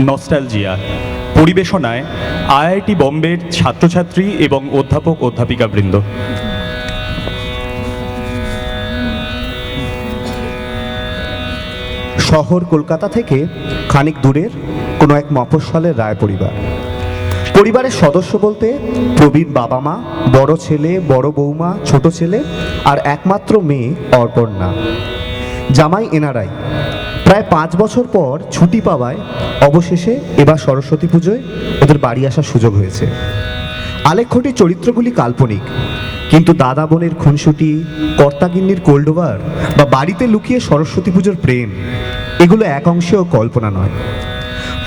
Nostalgia, পরিবেশনায় IIT বোম্বের ছাত্রছাত্রী এবং অধ্যাপক অধ্যাপিকাবৃন্দ। শহর কলকাতা থেকে খানিক দূরের কোনো এক মফস্বলের রায় পরিবার। পরিবারের সদস্য বলতে প্রবীণ বাবা মা, বড় ছেলে, বড় বৌমা, ছোট ছেলে আর একমাত্র মেয়ে অর্পণা। জামাই এনারাই। প্রায় 5 বছর পর ছুটি পাওয়ায় অবশেষে এবার সরস্বতী পুজোয় ওদের বাড়ি আসার সুযোগ হয়েছে। আলেখ্যটির চরিত্রগুলি কাল্পনিক, কিন্তু দাদা বোনের খুনসুটি, কর্তাগিন্নির কোল্ড ওভার বা বাড়িতে লুকিয়ে সরস্বতী পুজোর প্রেম, এগুলো এক অংশেও কল্পনা নয়।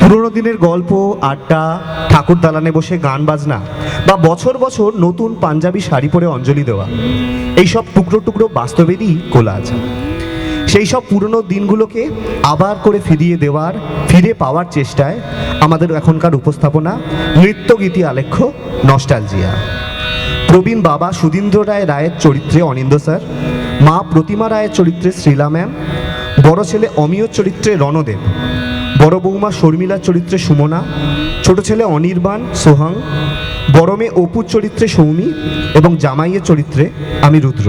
পুরোনো দিনের গল্প, আড্ডা, ঠাকুর দালানে বসে গান বাজনা বা বছর বছর নতুন পাঞ্জাবি শাড়ি পরে অঞ্জলি দেওয়া, এইসব টুকরো টুকরো বাস্তবেরই কোলাজ। সেই সব পুরনো দিনগুলোকে আবার করে ফিরে পাওয়ার চেষ্টায় আমাদের এখনকার উপস্থাপনা নৃত্যগীতি আলেখ্য নস্টালজিয়া। প্রবীণ বাবা সুধীন্দ্র রায়ের চরিত্রে অনিন্দ স্যার, মা প্রতিমা রায়ের চরিত্রে শ্রীলা ম্যাম, বড় ছেলে অমিয়র চরিত্রে রণদেব, বড় বৌমা শর্মিলার চরিত্রে সুমনা, ছোট ছেলে অনির্বাণ সোহাং, বড় মেয়ে অপুর চরিত্রে সৌমি এবং জামাইয়ের চরিত্রে আমি রুদ্র।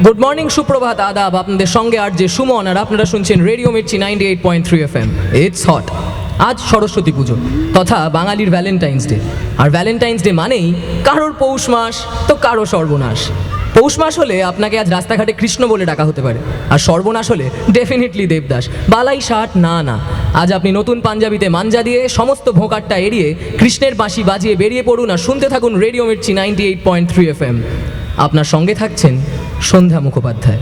গুড মর্নিং, সুপ্রভাত, আদাব। আপনাদের সঙ্গে আর যে সুমন, আর আপনারা শুনছেন radio Mirchi 98.3 FM। It's hot. আজ সরস্বতী পুজো তথা বাঙালির ভ্যালেন্টাইন্স ডে। আর ভ্যালেন্টাইন্স ডে মানেই কারোর পৌষ মাস তো কারো সর্বনাশ। পৌষ মাস হলে আপনাকে আজ রাস্তাঘাটে কৃষ্ণ বলে ডাকা হতে পারে, আর সর্বনাশ হলে ডেফিনেটলি দেবদাস। বালাই ষাট না, আজ আপনি নতুন পাঞ্জাবিতে মাঞ্জা দিয়ে সমস্ত ভোঁকারটা এড়িয়ে কৃষ্ণের বাঁশি বাজিয়ে বেরিয়ে পড়ুন আর শুনতে থাকুন রেডিও মির্চি 98.3 FM। আপনার সঙ্গে থাকছেন সন্ধ্যা মুখোপাধ্যায়।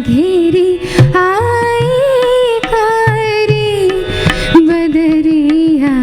घेरी आई कारी बदरिया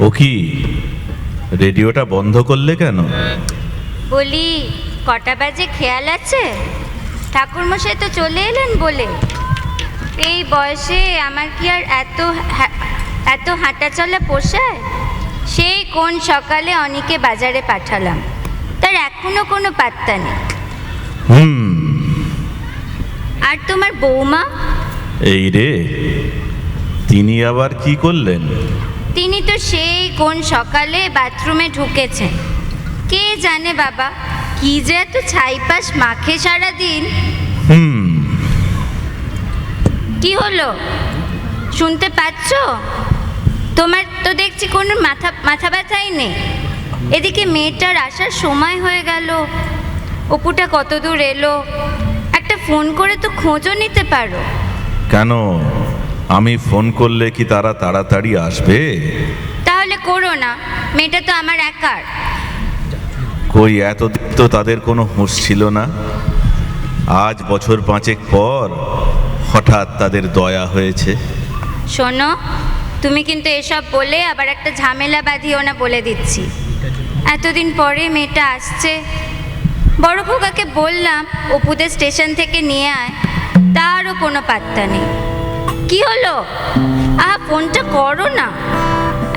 ও কি রেডিওটা বন্ধ করলে কেন? বলি কটা বাজে খেয়াল আছে? ঠাকুরমশাই তো চলে এলেন বলে। এই বয়সে আমার কি আর এত হাঁটা চলা পোষায়? সেই কোন সকালে অনিকে বাজারে পাঠালাম, তার এখনো কোনো পাত্তা নেই। আর তোমার বৌমা? এই রে, তিনি আবার কি করলেন? তিনি তো সেই কোন সকালে বাথরুমে ঢুকেছেন। কে জানে বাবা, কি যে এত ছাইপাশ মাখে সারাদিন। কি হলো, শুনতে পাচ্ছ? তোমার তো দেখছি কোনো মাথা ব্যথাই নেই। এদিকে মেয়েটার আসার সময় হয়ে গেল। অপুটা কত দূর এলো, একটা ফোন করে তো খোঁজও নিতে পারো। কেন, আমি ফোন করলে কি তারা তাড়াতাড়ি আসবে? তাহলে করো না, মেয়েটা তো আমার একার। কই এতদিন তো তাদের কোনো হুঁশ ছিল না, আজ বছর 5 পর হঠাৎ তাদের দয়া হয়েছে। শোনো, তুমি কিন্তু এসব বলে আবার একটা ঝামেলা বাঁধিও না, বলে দিচ্ছি। এতদিন পরে মেয়েটা আসছে। বড় খোকাকে বললাম অপুদের স্টেশন থেকে নিয়ে আয়, তারও কোনো পাত্তা নেই। কি হলো, ফোনটা করো না।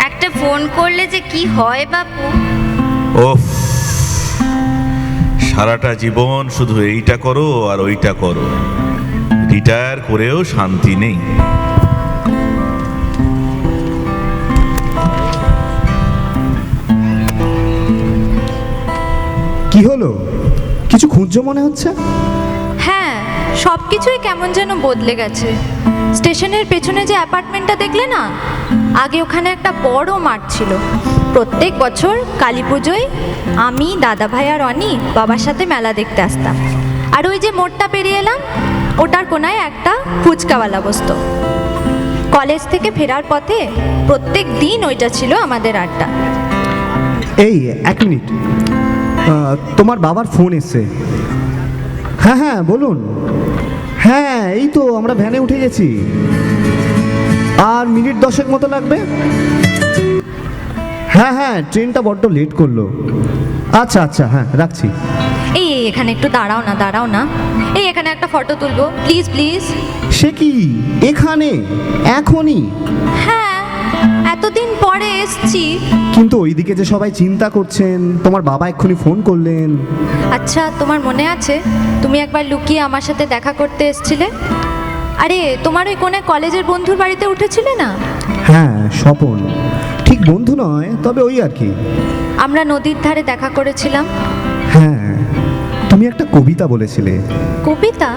একটা ফোন করলে যে কি হয় বাপু। ওফ, সারাটা জীবন শুধু এইটা করো আর ওইটা করো, রিটায়ার করেও শান্তি নেই। কি হলো, কিছু খুঁজছো মনে হচ্ছে? হ্যাঁ, সব কিছুই কেমন যেন বদলে গেছে। স্টেশনের পেছনে যে অ্যাপার্টমেন্টটা দেখলে না, আগে ওখানে একটা বড় মাঠ ছিল। প্রত্যেক বছর কালী পুজোয় আমি, দাদা ভাই আর অনি বাবার সাথে মেলা দেখতে আসতাম। আর ওই যে মোড়টা পেরিয়ে এলাম, ওটার কোনায় একটা ফুচকাওয়ালা বসতো। কলেজ থেকে ফেরার পথে প্রত্যেক দিন ওইটা ছিল আমাদের আড্ডা। এই 1 মিনিট, তোমার বাবার ফোন এসছে। হ্যাঁ হ্যাঁ বলুন। হ্যাঁ, এই তো আমরা ভ্যানে উঠে গেছি, আর মিনিট 10 মতো লাগবে। হ্যাঁ হ্যাঁ, ট্রেনটা বড্ড লেট করলো। আচ্ছা আচ্ছা, হ্যাঁ রাখছি। এই এখানে একটু দাঁড়াও না, এই এখানে একটা ফটো তুলবো, প্লিজ প্লিজ। সে কি, এখানে এখনই? হ্যাঁ, এতদিন পরে এসছি। কিন্তু ওইদিকে যে সবাই চিন্তা করছেন, তোমার বাবা এক্ষুনি ফোন করলেন। আচ্ছা, তোমার মনে আছে তুমি একবার লুকিয়ে আমার সাথে দেখা করতে এসেছিলে? আরে তোমার ওই কোনে কলেজের বন্ধুর বাড়িতে উঠেছিলে না? হ্যাঁ, স্বপন। ঠিক বন্ধু নয়, তবে ওই আর কি। আমরা নদীর ধারে দেখা করেছিলাম। হ্যাঁ, তুমি একটা কবিতা বলেছিলে। কবিতা?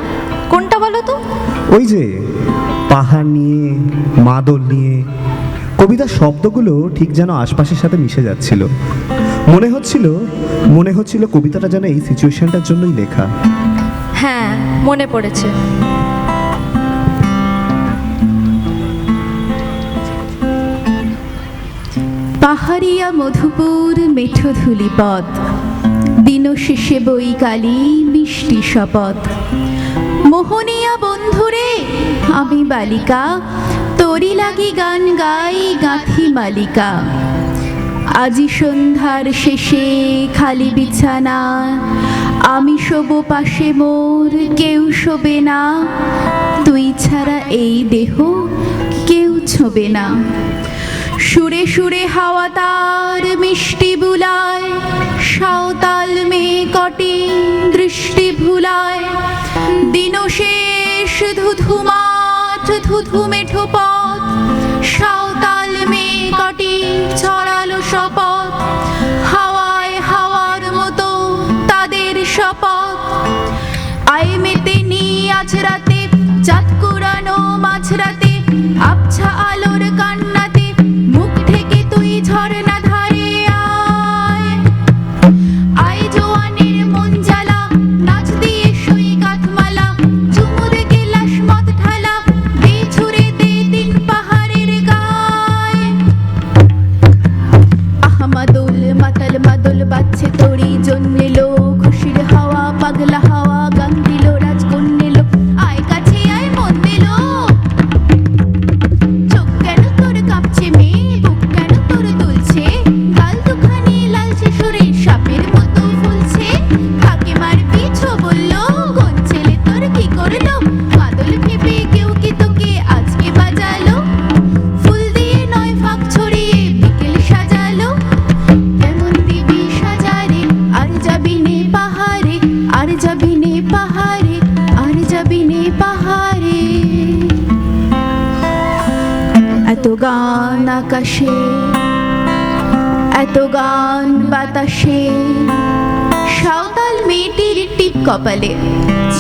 কোনটা বলো তো? ওই যে পাহাড় নিয়ে, মাদল নিয়ে। কবিতার শব্দগুলো ঠিক যেন আশপাশের সাথে মিশে যাচ্ছিল। মনে হচ্ছিল কবিতাটা যেন এই সিচুয়েশনটার জন্যই লেখা। হ্যাঁ, মনে পড়েছে। পাহাড়িয়া মধুপুর মেঠো ধূলিপথ, দিন শেষে বৈকালী মিষ্টি শপথ। মোহনিয়া বন্ধুরে আমি বালিকা, তোরি লাগি গান গাই গাঁথি মালিকা। আজি সন্ধ্যার শেষে খালি বিছানা, আমি শোব পাশে মোর কেউ শোবে না। তুই ছাড়া এই দেহ কেউ ছোবে না। সুরে সুরে হাওয়া তার মিষ্টি বুলায়, সাঁওতাল মেয়ে কটি দৃষ্টি ভুলায়। দিন শেষ ধুধু মাঠ, ধুধু মেঠো পথ, সাঁওতাল মেয়ে কটি ছড়ালো শপথ। হাওয়ায় হাওয়ার মতো তাদের শপথ। আয় মেতে নি আজ রাতে, চাঁদ কুরানো মাঝরাতে, আবছা আলোর কান্নাতে মুখ ঢেকে তুই ঝরনা ধারে আয়। আয় জোয়ানের মন জ্বালা, নাচ দিয়ে শুই কাঠমালা, চুমু দে গেলাস মদ ঢালা, দে ছুড়ে দে 3 পাহাড়ের গায়। আহমাদুল মাতাল মাদুল বাজছে তোরি জন্য লো, খুশির হাওয়া পাগলা হাওয়া গান দিল রাজকন্যে লো। আয় এত গান আকাশে, এত গান বাতাসে, সাঁওতাল মেয়েটির টিপ কপালে,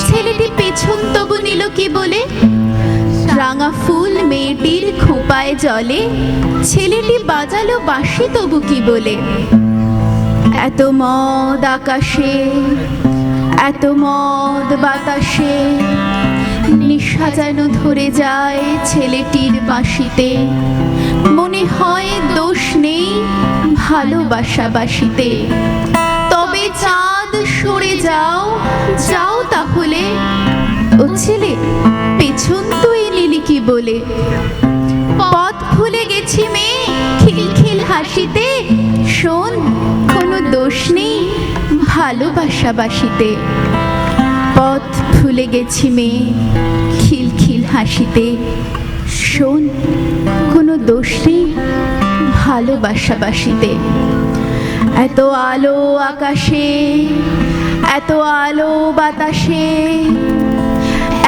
ছেলেটি পেছন তবু নিল কি বলে, রাঙা ফুল মেয়েটির খোঁপায় জলে, ছেলেটি বাজালো বাঁশি তবু কি বলে। এত মদ আকাশে, এত মদ বাতাসে, নিশা যেন ধরে যায় ছেলেটির বাঁশিতে, মনে হয় দোষ নেই ভালোবাসা বাসিতে। তবে চাঁদ সরে যাও, যাও তাহলে, ও ছেলে পেছন তুই নিলি কি বলে। পথ ভুলে গেছি মেয়ে খিলখিল হাসিতে, শোন কোনো দোষ নেই ভালোবাসা বাসিতে। পথ ভুলে গেছি মেয়ে খিলখিল হাসিতে, শোন কোনো দোষ নেই ভালোবাসা বাসিতে। এত আলো আকাশে, এত আলো বাতাসে,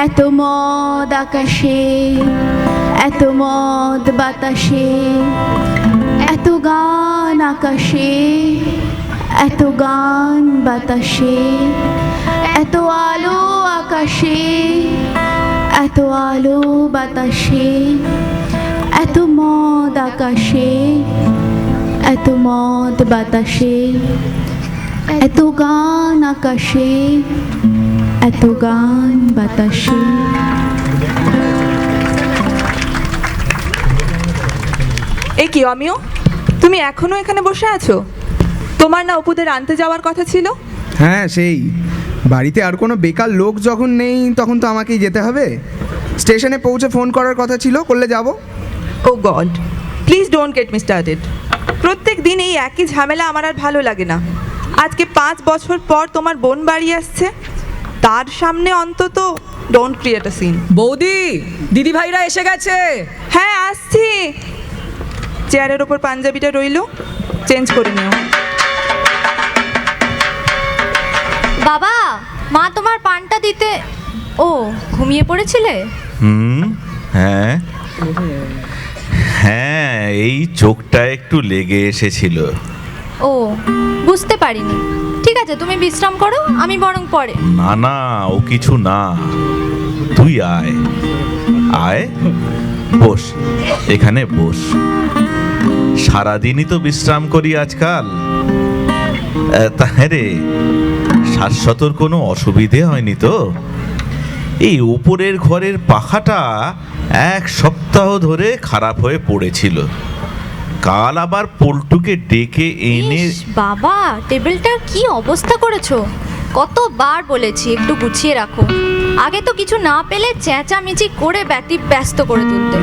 এত মদ আকাশে, এত মদ বাতাসে, এত গান আকাশে, এত গান বাতাসে, এত আলো আকাশে, এত আলো বাতাসে, এত মদ আকাশে, এত মদ বাতাসে, এত গান আকাশে, এত গান বাতাসে। এ কি অমিয়, তুমি এখনো এখানে বসে আছো? তোমার না অপুদের আনতে যাওয়ার কথা ছিল? হ্যাঁ, সেই বাড়িতে আর কোনো বেকার লোক যখন নেই তখন তো আমাকেই যেতে হবে। স্টেশনে পৌঁছে ফোন করার কথা ছিল, করলে যাব। Oh God, please don't get me started. প্রত্যেক দিন এই একই ঝামেলা আমার আর ভালো লাগে না। আজকে 5 বছর পর তোমার বোন বাড়ি আসছে, তার সামনে অন্তত ডোন্ট ক্রিয়েট আ সিন। বৌদি, দিদি ভাইরা এসে গেছে। হ্যাঁ আসছি। চেয়ারের ওপর পাঞ্জাবিটা রইলো, চেঞ্জ করে নিও। বাবা, মা তোমার পানটা দিতে। ও, ঘুমিয়ে পড়েছিলে? হ্যাঁ হ্যাঁ, এই চোখটা একটু লেগে এসেছিল। ও, বুঝতে পারিনি। ঠিক আছে, তুমি বিশ্রাম করো, আমি বরং পরে। না না, ও কিছু না, তুই আয় আয়, বস এখানে বস। সারাদিনই তো বিশ্রাম করি আজকাল। তা হ্যাঁ রে, শাশ্বতর কোনো অসুবিধে হয়নি তো? এই উপরের ঘরের পাখাটা 1 সপ্তাহ ধরে খারাপ হয়ে পড়েছিল। কাল আবার পল্টুকে ডেকে এনে। ইস, বাবা, টেবিলটার কি অবস্থা করেছো! কতবার বলেছি একটু গুছিয়ে রাখো। আগে তো কিছু না পেলে চেঁচামেচি করে ব্যস্ত করে তুলতে।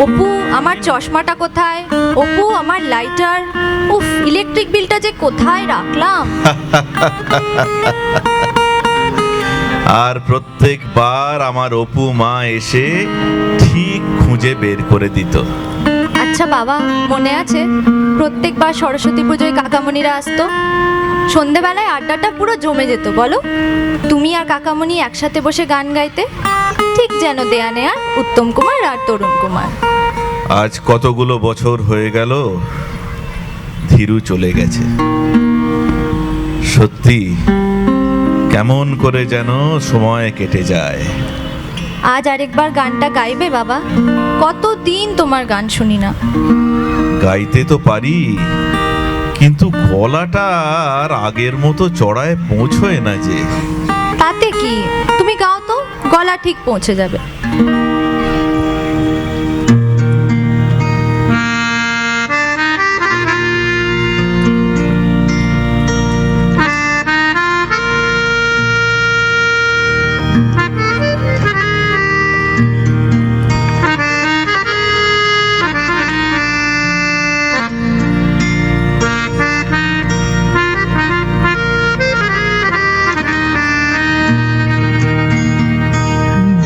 অপু, আমার চশমাটা কোথায়? অপু, আমার লাইটার। উফ, ইলেকট্রিক বিলটা যে কোথায় রাখলাম! আর প্রত্যেকবার আমার অপু মা এসে ঠিক খুঁজে বের করে দিত। আচ্ছা বাবা, মনে আছে প্রত্যেকবার সরস্বতী পুজোয় কাকামণিরা আসতো? সন্ধেবেলায় আড্ডাটা পুরো জমে যেত, বলো? তুমি আর কাকামণি একসাথে বসে গান গাইতে, ঠিক যেন দেয়া নেয়া উত্তম কুমার আর তরুণ কুমার। আজ কতগুলো বছর হয়ে গেল, ধীরু চলে গেছে। সত্যি কেমন করে যেন সময় কেটে যায়। আজ আরেকবার গানটা গাইবে বাবা? কতদিন তোমার গান শুনি না। গাইতে তো পারি, কিন্তু গলাটা আর আগের মতো চড়ায় পৌঁছয় না যে। তাতে কি, তুমি গাও তো, গলা ঠিক পৌঁছে যাবে।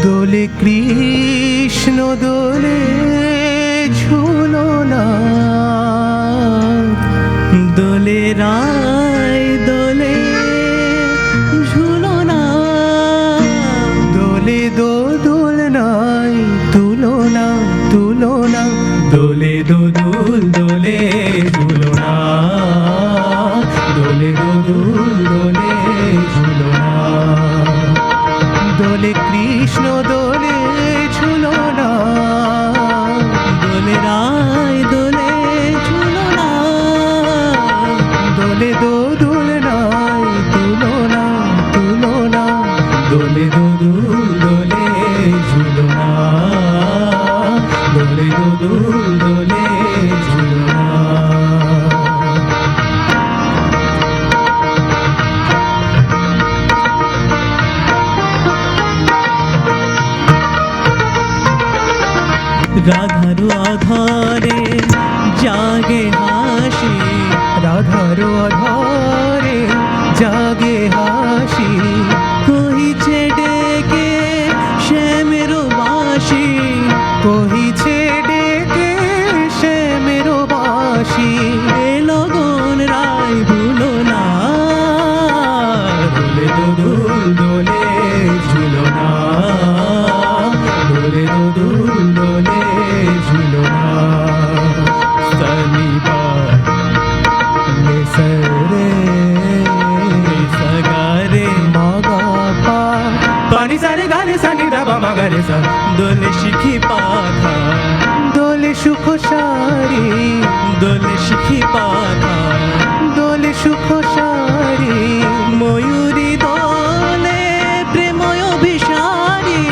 দোলে কৃষ্ণ দোলে ঝুলনা, দোলে রায় দোলে ঝুলনা, দোলে দোল নাই তুলনা তুলনা, রাধার অধরে জাগে হাসি, রাধার অধরে জাগে হাসি, কহিছে ডেকে শ্যামের বাঁশি, কহিছে ডেকে শ্যামের বাঁশি। এ লগন রায় ভুলো না, দোলে দোদুল দোলে ঝুলো না, দোলে দোদুল দোলে ঝুলো না। শনিবার নেসরে সগারে মাগা পা পানি সারে গারে সানি দাবা মাগারে সা। দোলে শিখি পাখা, দোলে সুখ সারি, দোলে শিখি পাখা, দোলে সুখ সারি। ময়ূরী দোলে প্রেময় অভিসারী,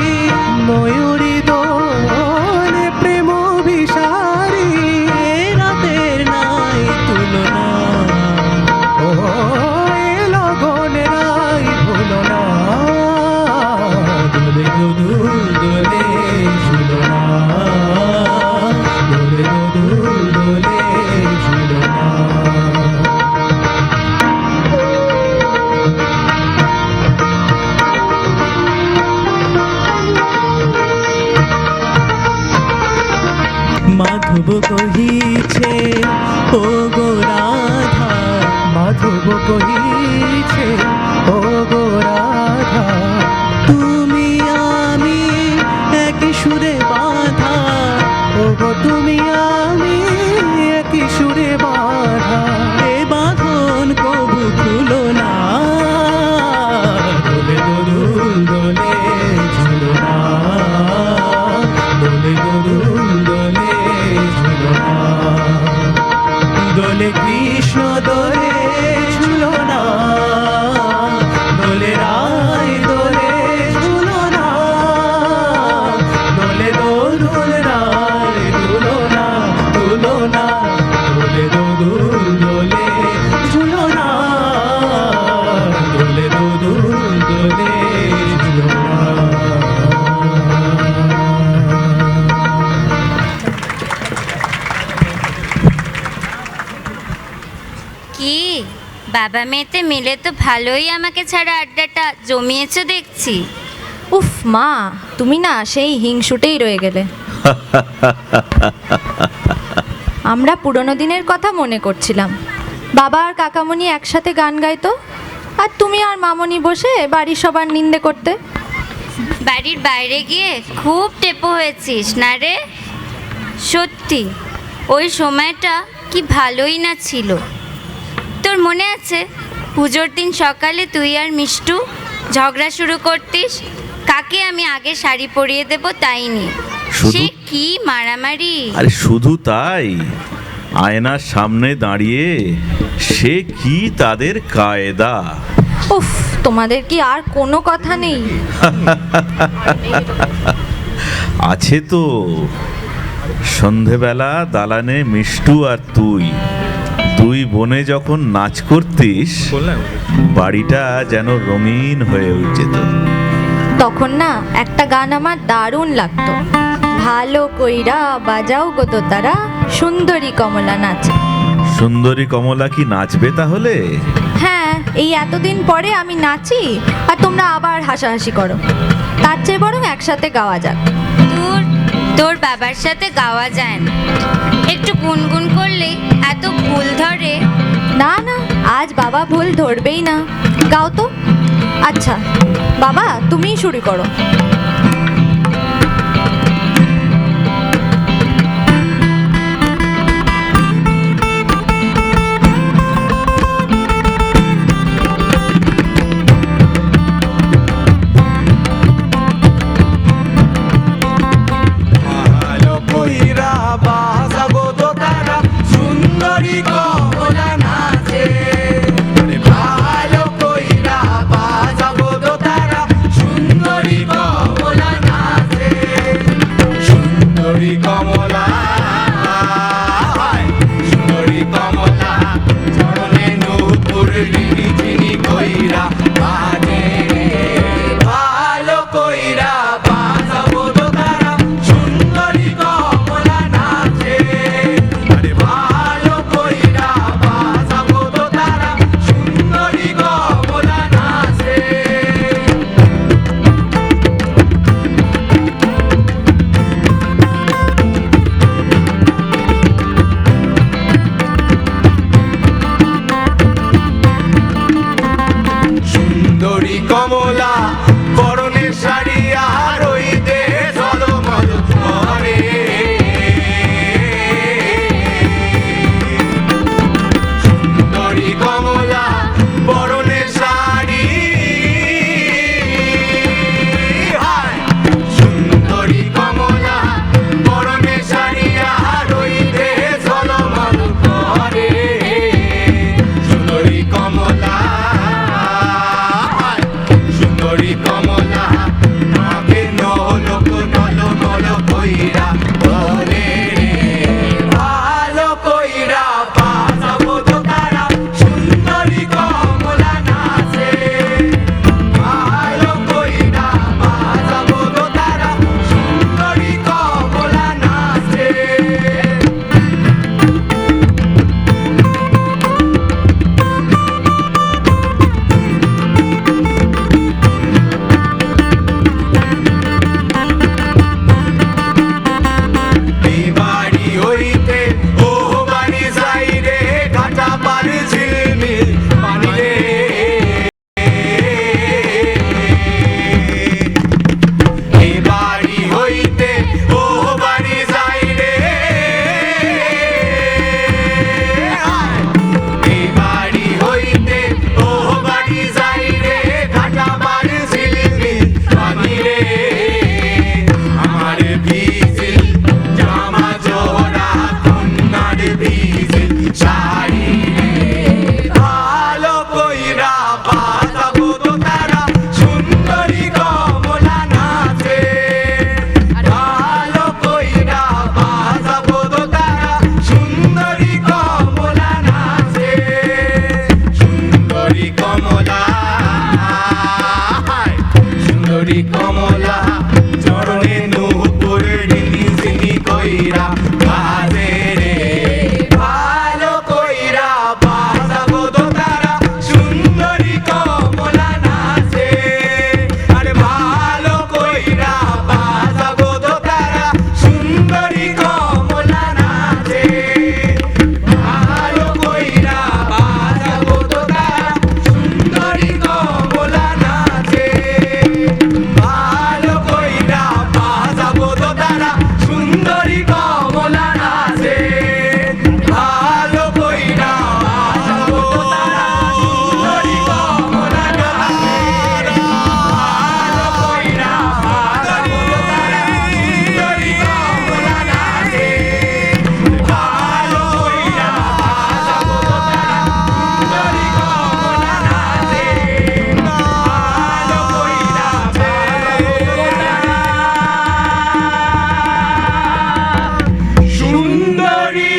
ময়ূরী দোলে প্রেম বিসারি। এ রাতের নাই তুলনা, ও এ লগনে রাই ভুলো না, দোলে দোদুল দোলে ঝুলো না, দোলে দোদুল দোলে ঝুলো না। মাধব কহিছে ও গো রাধা, মাধব কহিছে ও গো রাধা, তুমি আমি একই সুরে বাঁধা, ও গো তুমি আমি একই সুরে বাঁধা। এ বাঁধন কবু খুলো না, দোলে দোদুল দোলে ঝুলো না, দোলে দোদুল দোলে ঝুলো না। দোলে কৃষ্ণ দোলে ঝুলো না, দোলে রায় দোলে ঝুলো না, দোলে দোদুল রায় দুলো না, দুলো না, দোলে দোদুল দোলে ঝুলো না, দোলে দোদুল দোলে ঝুলো না। কি বাবা মেয়েতে মিলে তো ভালোই আমাকে ছাড়া আড্ডাটা জমিয়েছো দেখছি। উফ মা, তুমি না সেই হিংসুটেই রয়ে গেলে। আমরা পুরনো দিনের কথা মনে করছিলাম। বাবা আর কাকামণি একসাথে গান গাইতো, আর তুমি আর মামনি বসে বাড়ির সবার নিন্দে করতে। বাড়ির বাইরে গিয়ে খুব টেপো হয়েছিস না রে? সত্যি ওই সময়টা কি ভালোই না ছিল। তোর মনে আছে পুজোর দিন সকালে তুই আর মিষ্টু ঝগড়া শুরু করতিস, কাকে আমি আগে শাড়ি পরিয়ে দেব তাই নিয়ে। শুধু- সে কি মারামারি! আরে শুধু তাই, আয়নার সামনে দাঁড়িয়ে সে কি তাদের কায়দা। উফ, তোমাদের কি আর কোনো কথা নেই? আছে তো। সন্ধেবেলা দালানে মিষ্টু আর তুই দুই বোনে যখন নাচ করতিস, বাড়িটা যেন রঙিন হয়ে যেত। তখন না একটা গান আমার দারুণ লাগতো, ভালো কইরা বাজাও গো তো তারা, সুন্দরী কমলা নাচে। সুন্দরী কমলা কি নাচবে তাহলে? হ্যাঁ, এই এতদিন পরে আমি নাচি আর তোমরা আবার হাসাহাসি করো। তার চেয়ে বরং একসাথে গাওয়া যাক। তোর বাবার সাথে গাওয়া যায় না, একটু গুনগুন করলে এত ভুল ধরে। না না, আজ বাবা ভুল ধরবেই না, গাও তো। আচ্ছা বাবা, তুমিই শুরু করো। ভালো কইরা বাজাবো তো তারা, সুন্দরী কমলা কইরা তোরে রে ভালো কইরা বাজাবো দোতারা সুন্দরী কমলা নাচে ভালো কইরা বাজাবো দোতারা সুন্দরী কমলা নাচে এই বাড়ি হইতে ও বাড়ি যাই রে ঘাটা পার ঝিলমিল পানি রে এই বাড়ি হইতে ও বাড়ি যাই রে এই বাড়ি হইতে ও বাড়ি যাই রে ঘাটা পার ঝিলমিল পানি রে আমার ভিজিল জামা জোড়া কন্যার ভিজিল শাড়ি রে ভালো কইরা বাজাবো দোতারা সুন্দরী কমলা নাচে ভালো কইরা বাজাবো দোতারা সুন্দরী কমলা নাচে সুন্দরী কমলা সুন্দরী কমলা চরণে নূপুর রিনি ঝিনি কইরা বাজে রে ভালো কইরা বাজাবো দোতারা সুন্দরী কমলা নাচে আরে ভালো কইরা বাজাবো দোতারা সুন্দরী কমলা নাচে ভালো কইরা বাজাবো দোতারা সুন্দরী কমলা নাচে ভালো কইরা বাজাবো দোতারা সুন্দরী কমলা নাচে ভালো কইরা বাজাবো দোতারা সুন্দরী কমলা নাচে ভালো কইরা বাজাবো দোতারা সুন্দরী কমলা নাচে ভালো কইরা বাজাবো দোতারা সুন্দরী কমলা নাচে ভালো কইরা সুন্দরী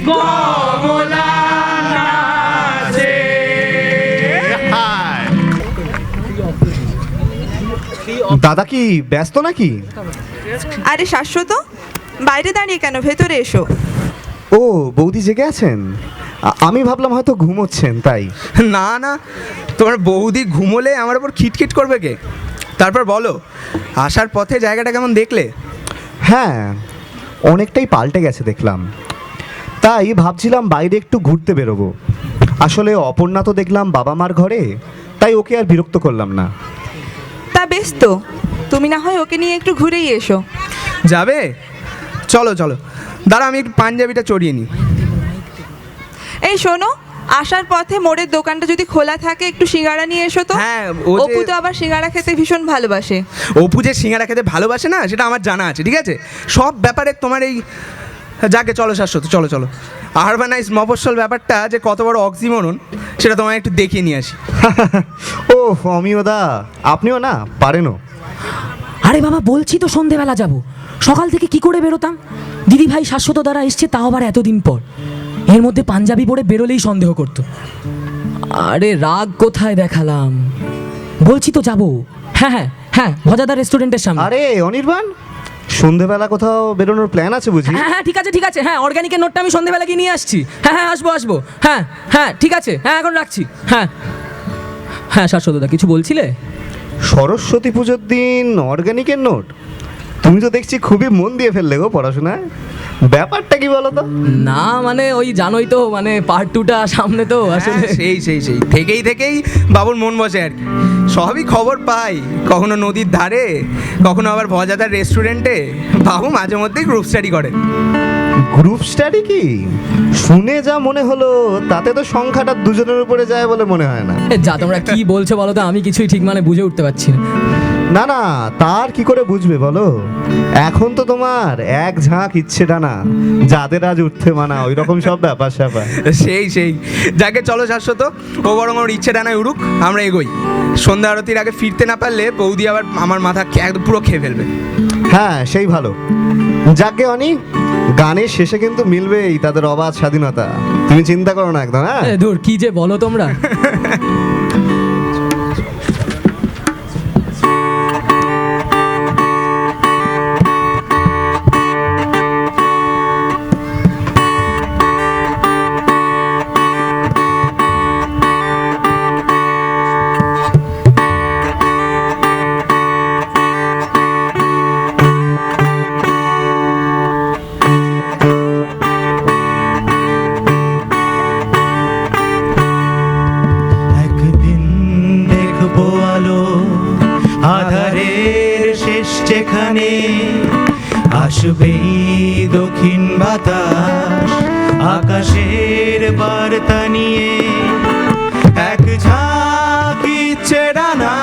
কমলা নাচে দাদা কি ব্যস্ত নাকি? আরে শাশ্বত, বাইরে দাঁড়িয়ে কেন, ভেতরে এসো। ও বৌদি জেগে আছেন? আমি ভাবলাম হয়তো ঘুমোচ্ছেন তাই। না না, তোমার বৌদি ঘুমোলে আমার ওপর খিটখিট করবে কে? তারপর বলো, আসার পথে জায়গাটা কেমন দেখলে? হ্যাঁ, অনেকটাই পাল্টে গেছে দেখলাম, তাই ভাবছিলাম বাইরে একটু ঘুরতে বেরোবো। আসলে অপর্ণা তো দেখলাম বাবা মার ঘরে, তাই ওকে আর বিরক্ত করলাম না। তা বেশ তো, তুমি না হয় ওকে নিয়ে একটু ঘুরেই এসো। যাবে? চলো চলো, দাঁড়া আমি একটু পাঞ্জাবিটা চড়িয়ে নিই। এই শোনো, আসার পথে মোড়ের দোকানটা যদি খোলা থাকে একটু সিঙ্গাড়া নিয়ে এসো তো। হ্যাঁ, ও যে- অপু তো আবার সিঙ্গাড়া খেতে ভীষণ ভালোবাসে। অপু যে সিঙ্গারা খেতে ভালোবাসে না, সেটা আমার জানা আছে, ঠিক আছে? সব ব্যাপারে তোমার এই যাকে চলো শাশ্বত, চলো চলো। আরবানাইজ মফস্বল ব্যাপারটা যে কত বড় অক্সিমোরন, সেটা তোমায় একটু দেখিয়ে নিয়ে আসি। ও অমিয় দা, আপনিও না পারেনও। আরে বাবা, বলছি তো সন্ধেবেলা যাব, সকাল থেকে কি করে বেরোতাম? দিদি ভাই শাশ্বত দ্বারা এসছে, তাও আবার এতদিন পর। এর মধ্যে পাঞ্জাবি পরে বেরোলেই সন্দেহ করতো। আরে রাগ কোথায় দেখালাম, বলছি তো যাব। হ্যাঁ হ্যাঁ হ্যাঁ, ভজাদা রেস্টুরেন্টের সামনে। আরে অনির্বাণ, সন্ধেবেলা কোথাও বেরোনোর প্ল্যান আছে বুঝি? হ্যাঁ হ্যাঁ, ঠিক আছে ঠিক আছে, হ্যাঁ অর্গানিকের নোটটা আমি সন্ধেবেলা গিয়ে নিয়ে আসছি। হ্যাঁ হ্যাঁ, আসবো আসবো, হ্যাঁ হ্যাঁ ঠিক আছে, হ্যাঁ এখন রাখছি। হ্যাঁ হ্যাঁ, শাশ্বতদা কিছু বলছিলে? সরস্বতী পুজোর দিন অর্গানিকের নোট? তুমি তো দেখছি খুবই মন দিয়ে ফেললে গো পড়াশোনায়। ব্যাপারটা কি বলো তো? না মানে ওই জানোই তো, মানে পার্ট 2টা সামনে তো আসলে। হ্যাঁ, সেই সেই সেই থেকেই থেকেই বাবুর মন বসে আর কি। সবই খবর পাই, কখনো নদীর ধারে, কখনো আবার ভজাদার রেস্টুরেন্টে। বাবু মাঝে মধ্যেই গ্রুপ স্টাডি করে। গ্রুপ স্টাডি কি? শুনে যা মনে হলো তাতে তো সংখ্যাটা দুজনের উপরে যায় বলে মনে হয় না। যা তোমরা কি বলছো বলো তো, আমি কিছুই ঠিক মানে বুঝে উঠতে পারছি না। না না, তার কি করে বুঝবে বলো? এখন তো তোমার এক ঝাঁক ইচ্ছে ডানা, যাদের আজ উঠতে মানা, ওই রকম সব ব্যাপার স্যাপার। সেই সেই, যাকে চলো শাশ্বত, ও বরং ওর ইচ্ছে ডানায় উড়ুক, আমরা এগোই। সন্ধ্যা আরতির আগে ফিরতে না পারলে বৌদি আবার আমার মাথা একদম পুরো খেয়ে ফেলবে। হ্যাঁ সেই ভালো। যাকে অনি, গানের শেষে কিন্তু মিলবেই তাদের অবাধ স্বাধীনতা, তুমি চিন্তা করো না একদম। হ্যাঁ দূর কি যে বলো তোমরা। একদিন দেখবো আলো আধারের শেষ যেখানে, আসবেই দক্ষিণ বাতাস আকাশের বার্তা নিয়ে। এক ঝাঁক ইচ্ছে ডানা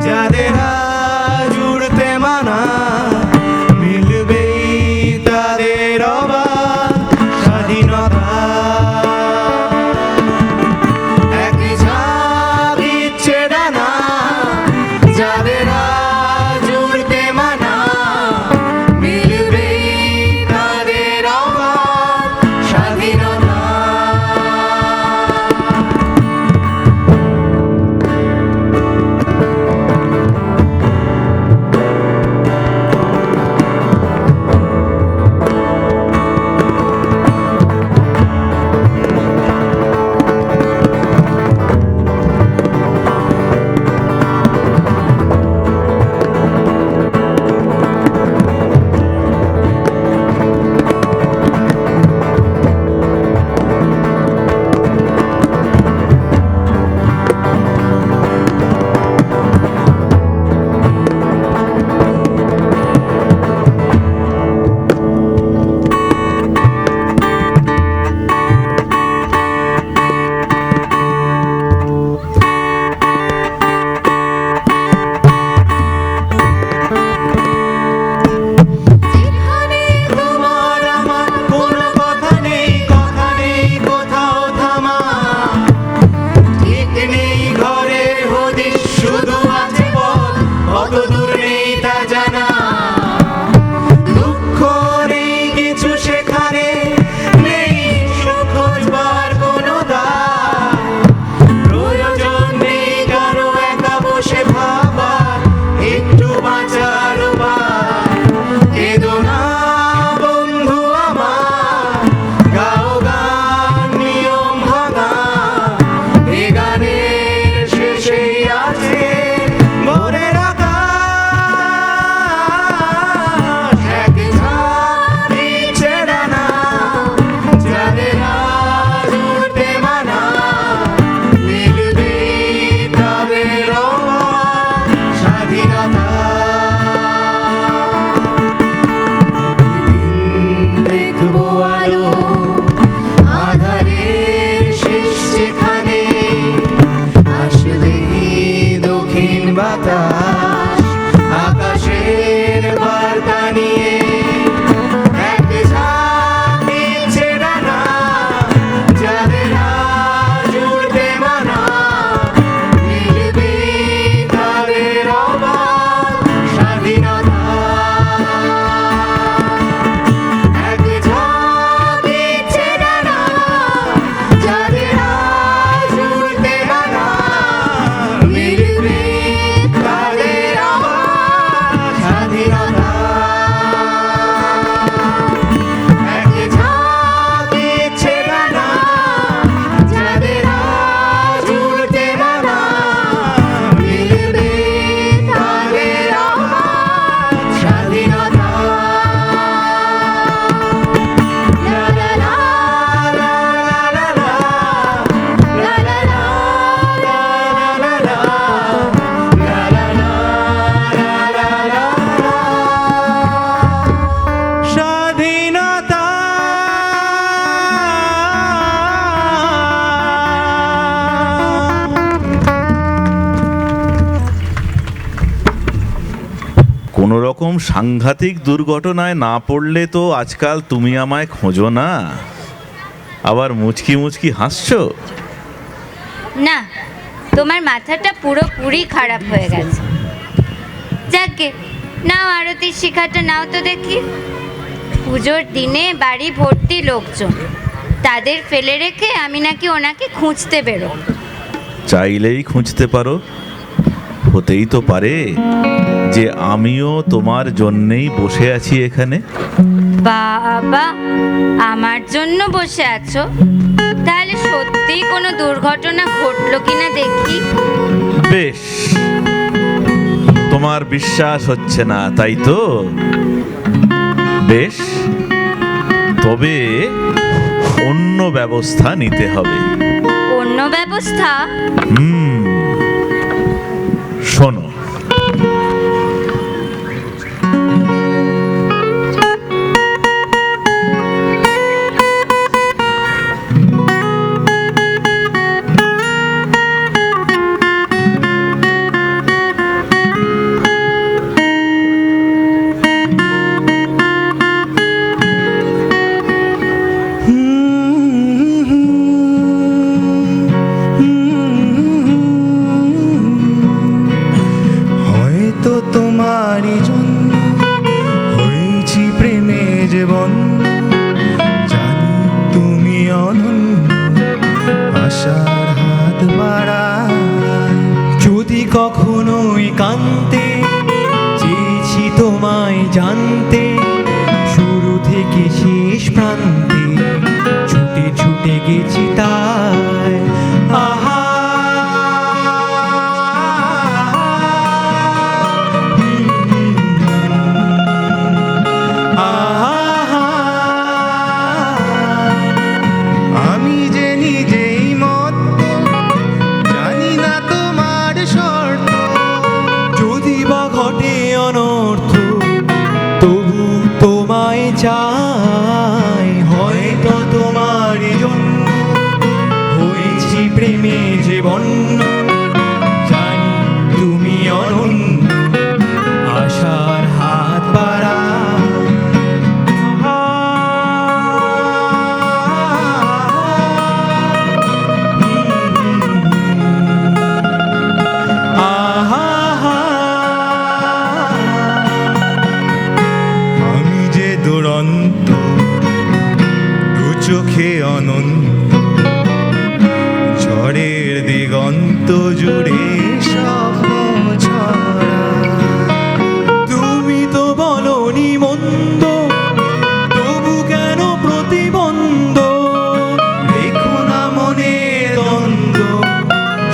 যাদের আজ উড়তে মানা, মিলবেই তাদের অবাধ স্বাধীনতা। এক ঝাঁক ইচ্ছে ডানা যাদের আজ উড়তে মানা, মিলবেই তাদের অবাধ স্বাধীনতা। যেখানে তোমার আমার কোনো কথা নেই, কথা নেই কোথাও থামা, ঠিক নেই ঘরের হদিশ, শুধু আছে পথ, কত দূর নেই তা জানা। দুঃখ নেই কিছু সেখানে, নেই সুখ খোঁজবার কোনো দ্বার, প্রয়োজন নেই কারো একা বসে ভাবার, একটু বাঁচার উপায়। কেঁদো না বন্ধু আমার, গাও গান নিয়ম ভাঙা, এ গানের শেষেই আছে ভোরের আকাশ। এক ঝাঁক ইচ্ছে ডানা যাদের আজ উড়তে মানা, মিলবেই তাদের অবাধ স্বাধীনতা। দেখবো আলো আধারের শেষ যেখানে, আসবেই দক্ষিণ বাতাস আকাশের বার্তা নিয়ে। এক ঝাঁক ইচ্ছে ডানা যাদের আজ উড়তে মানা, মিলবেই তাদের অবাধ স্বাধীনতা। এক ঝাঁক ইচ্ছে ডানা যাদের আজ উড়তে মানা, মিলবেই তাদের অবাধ স্বাধীনতা। এক ঝাঁক ইচ্ছে ডানা যাদের আজ উড়তে মানা, মিলবেই তাদের অবাধ স্বাধীনতা। লা লা লা লা লা লা লা লা লা লা লা লা স্বাধীনতা। কোনো রকম সাংঘাতিক দুর্ঘটনায় না পড়লে তো আজকাল তুমি আমায় খোঁজো না, আবার মুচকি মুচকি হাসছো। না, তোমার মাথাটা পুরোপুরি খারাপ হয়ে গেছে। যাকে নাও আরতির শিখাটা নাও তো দেখি। পুজোর দিনে বাড়ি ভর্তি লোকজন, তাদের ফেলে রেখে আমি নাকি ওনাকে খুঁজতে বেরো। চাইলেই খুঁজতে পারো, হতেই তো পারে যে আমিও তোমার জন্যেই বসে আছি এখানে। বাবা, আমার জন্য বসে আছো? তাহলে সত্যিই কোনো দুর্ঘটনা ঘটলো কিনা দেখি। বেশ, তোমার বিশ্বাস হচ্ছে না তাই তো? বেশ, তবে অন্য ব্যবস্থা নিতে হবে। অন্য ব্যবস্থা? শোনো, হয়তো তোমারই জন্য হয়েছি প্রেমে জীবন, জানি তুমি অনন্য, আশার হাত বাড়ায়। যদি কখনো একান্তে চেয়েছি তোমায় জানতে, শুরু থেকে শেষ প্রান্তে ছুটে ছুটে গেছি তাই। আহা, আমি যে নিজেই মত্ত, জানি না তোমার শর্ত। যদি বা ঘটে অনর্থ, তবু তোমায় চাই। হয়তো তোমার জন্য হয়েছি প্রেমে যে বন্য, জানি তুমি অনন্য, আশার হাত বাড়ায়। আমি যে দুরন্ত, দু চোখে অনন্ত, ঝড়ের দিগন্ত জুড়ে স্বপ্ন ছড়া। তুমি তো বলনি মন্দ, তবু কেন প্রতিবন্ধ? রেখো না মনে দ্বন্দ্ব,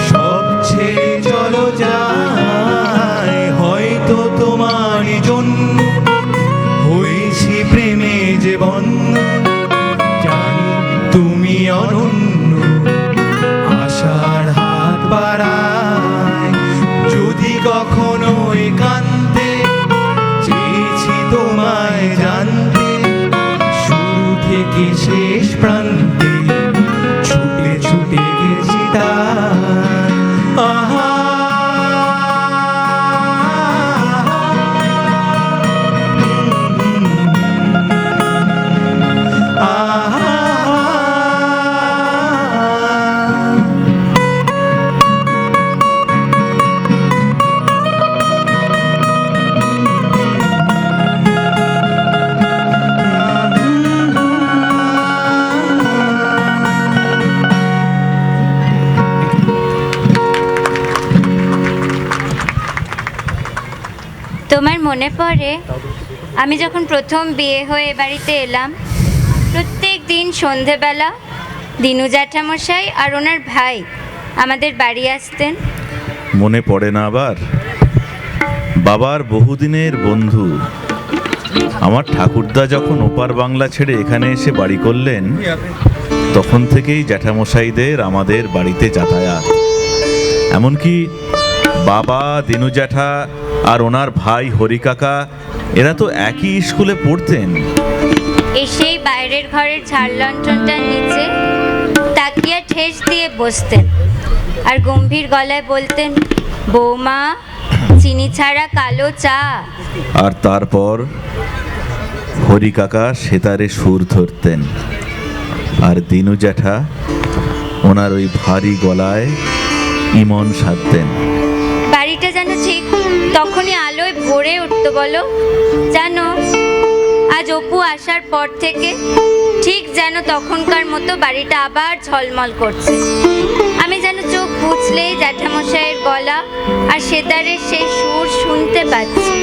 সব ছেড়ে চলো যাই। হয়তো তোমার জন্য হয়েছি প্রেমে যে বন্য, জানি তুমি অনন্য, আশার হাত বাড়ায়। যদি কখনো একান্তে চেয়েছি তোমায় জানতে, শুরু থেকে শেষ প্রান্তে ছুটে ছুটে গেছি তাই। আহা, তোমার মনে পড়ে আমি যখন প্রথম বিয়ে হয়ে এ বাড়িতে এলাম, প্রত্যেক দিন সন্ধেবেলা দিনু জ্যাঠামশাই আর ওনার ভাই আমাদের বাড়ি আসতেন? মনে পড়ে না আবার? বাবার বহুদিনের বন্ধু আমার ঠাকুরদা যখন ওপার বাংলা ছেড়ে এখানে এসে বাড়ি করলেন, তখন থেকেই জ্যাঠামশাইদের আমাদের বাড়িতে যাতায়াত। এমনকি বাবা, দিনু জ্যাঠা আর ওনার ভাই হরি কাকা, এরা তো একই স্কুলে পড়তেন। এসেই বাইরের ঘরের ঝাড় লণ্ঠনটার নিচে তাকিয়া ঠেস দিয়ে বসতেন আর গম্ভীর গলায় বলতেন, বৌমা, চিনি ছাড়া কালো চা। আর তারপর হরি কাকা সেতারে সুর ধরতেন, আর দিনু জ্যাঠা ওনার ওই ভারী গলায় ইমন সাধতেন। বাড়িটা বাড়িটা যেন ঠিক তখনই আলোয় ভরে উঠতো বলো। জানো, আজ অপু আসার পর থেকে ঠিক যেন তখনকার মতো বাড়িটা আবার ঝলমল করছে। আমি যেন চোখ বুঝলেই জ্যাঠামশাইয়ের গলা আর সেতারের সেই সুর শুনতে পাচ্ছি।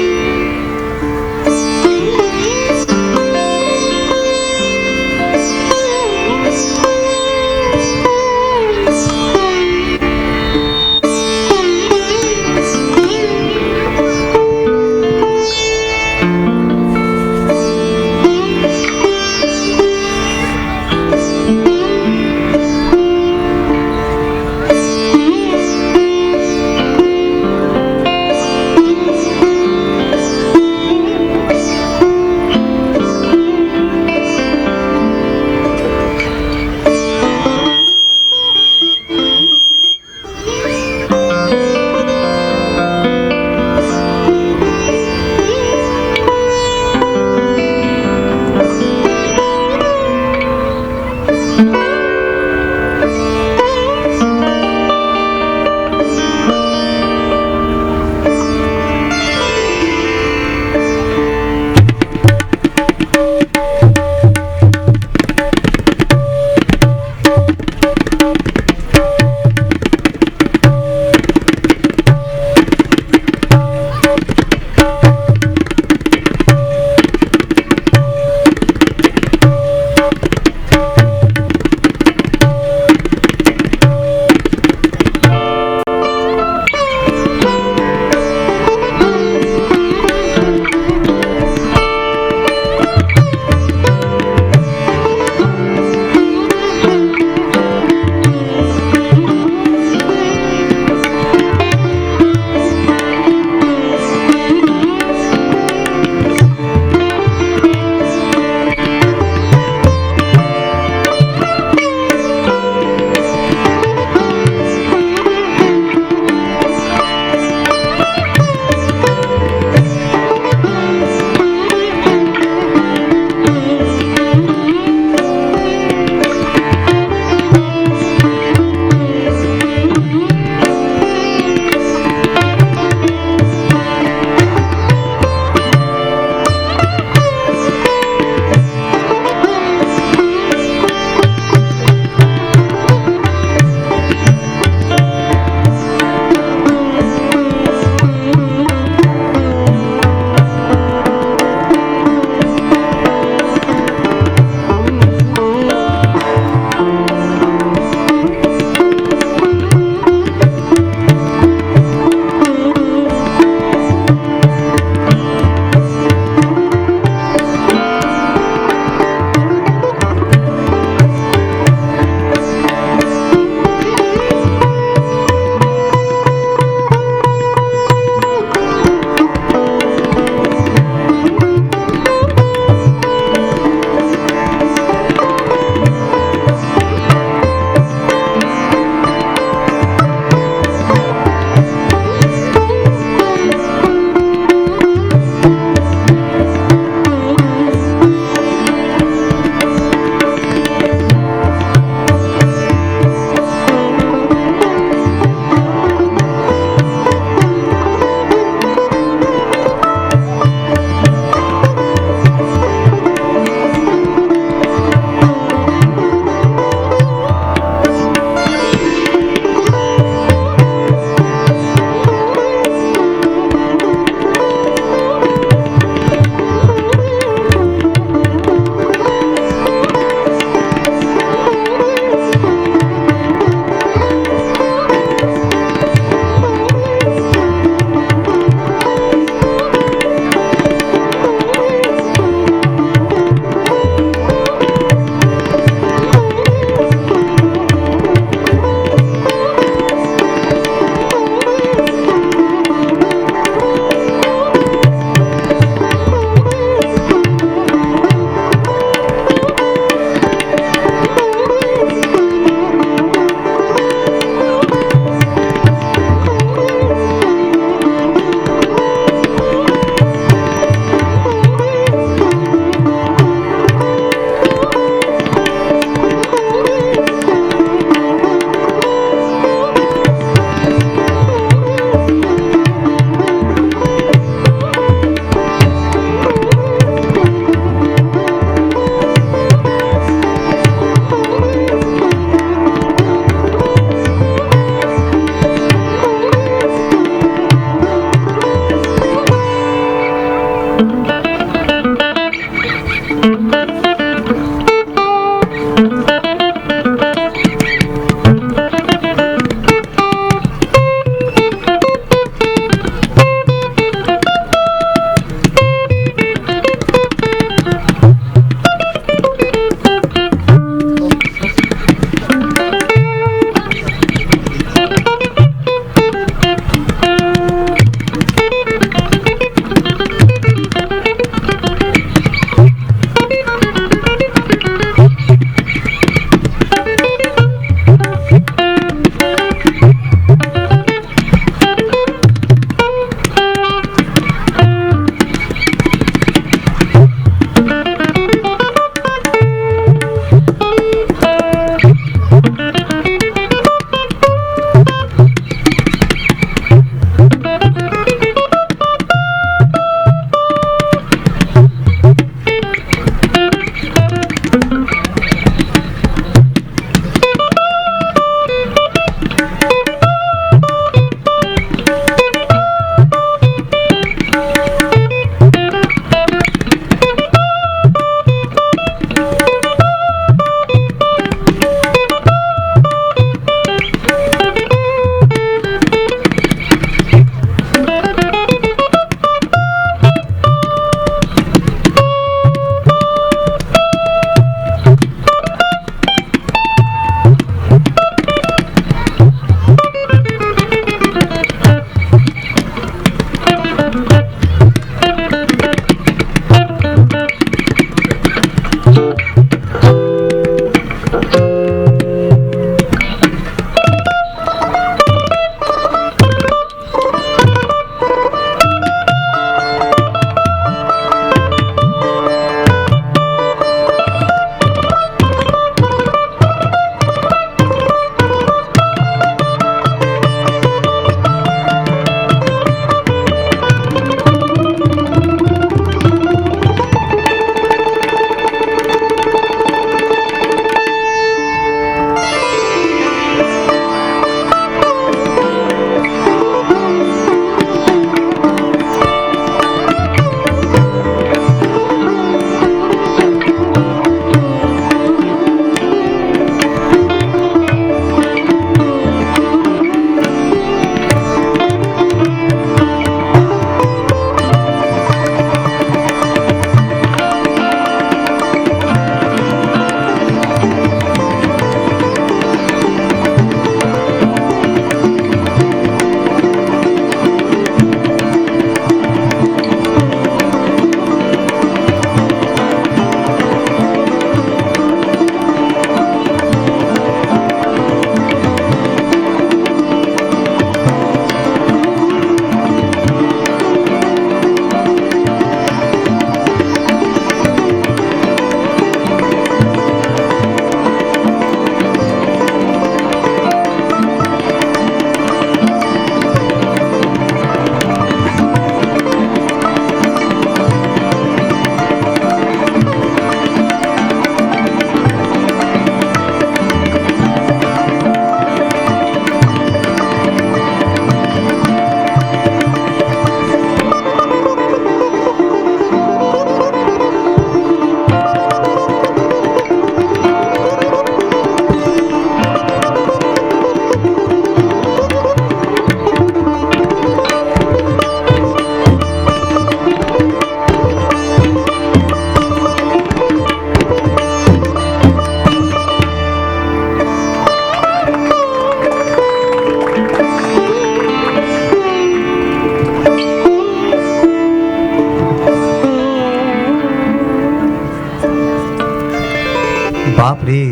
বাপ রে,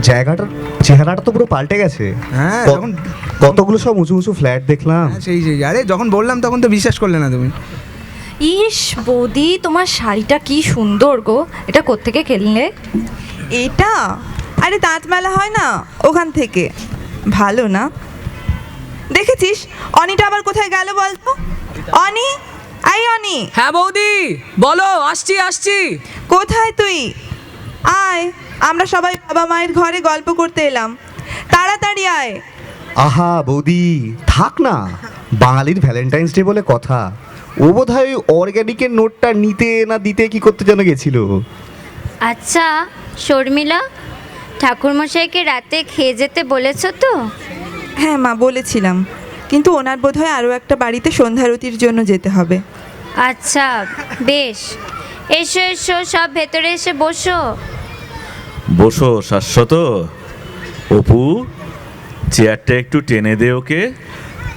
জায়গাটার চেহারাটা তো পুরো পাল্টে গেছে। হ্যাঁ, ক- তখন কতগুলো সব উঁচু উঁচু ফ্ল্যাট দেখলাম। সেই আরে যখন বললাম তখন তো বিশ্বাস করলে না তুমি। ইস বৌদি, তোমার শাড়িটা কি সুন্দর গো, এটা কোত্থেকে কিনলে? এটা আরে তাঁতমেলা হয় না, ওখান থেকে। ভালো না? দেখেছিস অনিটা আবার কোথায় গেল বলতো? অনি, আই অনি, হ্যাঁ বৌদি বলো, আসছি আসছি। কোথায় তুই? আয়, আমরা সবাই বাবা মায়ের ঘরে গল্প করতে এলাম, তাড়াতাড়ি আয়। আহা বৌদি, থাক না, বাঙালির ভ্যালেন্টাইন্স ডে বলে কথা। ও বোধ হয় অর্গ্যানিকের নোটটা নিতে না দিতে কি করতে যেন গেছিল। আচ্ছা শর্মিলা, ঠাকুরমশাইকে রাতে খেয়ে যেতে বলেছো তো? হ্যাঁ মা, বলেছিলাম, কিন্তু ওনার বোধহয় আরও একটা বাড়িতে সন্ধ্যারতির জন্য যেতে হবে। আচ্ছা বেশ, এসো এসো, সব ভেতরে এসে বসো। বসো শাশ্বত। অপু, চেয়ারটা একটু টেনে দে ওকে।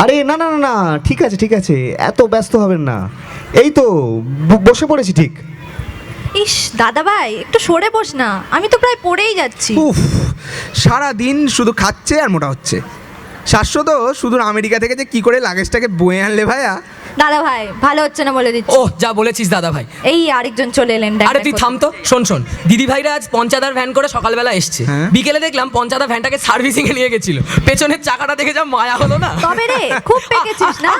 আরে না না না না, ঠিক আছে ঠিক আছে, এত ব্যস্ত হবেন না, এই তো বসে পড়েছি ঠিক। ইস দাদা ভাই, একটু সরে বস না, আমি তো প্রায় পড়েই যাচ্ছি। উফ, সারা দিন শুধু খাচ্ছে আর মোটা হচ্ছে। শাশ্বত শুধু আমেরিকা থেকে যে কি করে লাগেজটাকে বয়ে আনলে ভাইয়া। দাদা ভাই ভালো হচ্ছে না বলে দিচ্ছি। ও যা বলেছিস দাদা ভাই। এই আরেকজন চলে এলেন। আরে তুই থাম তো, শোন শোন, দিদি ভাইরা আজ পঞ্চাদার ভ্যান করে সকালবেলা এসছে। হ্যাঁ। বিকেলে দেখলাম পঞ্চাদা ভ্যানটাকে সার্ভিসিং এ নিয়ে গেছিল, পেছনের চাকাটা দেখে যা মায়া হলো না। তবে রে, খুব পেকেছিস না?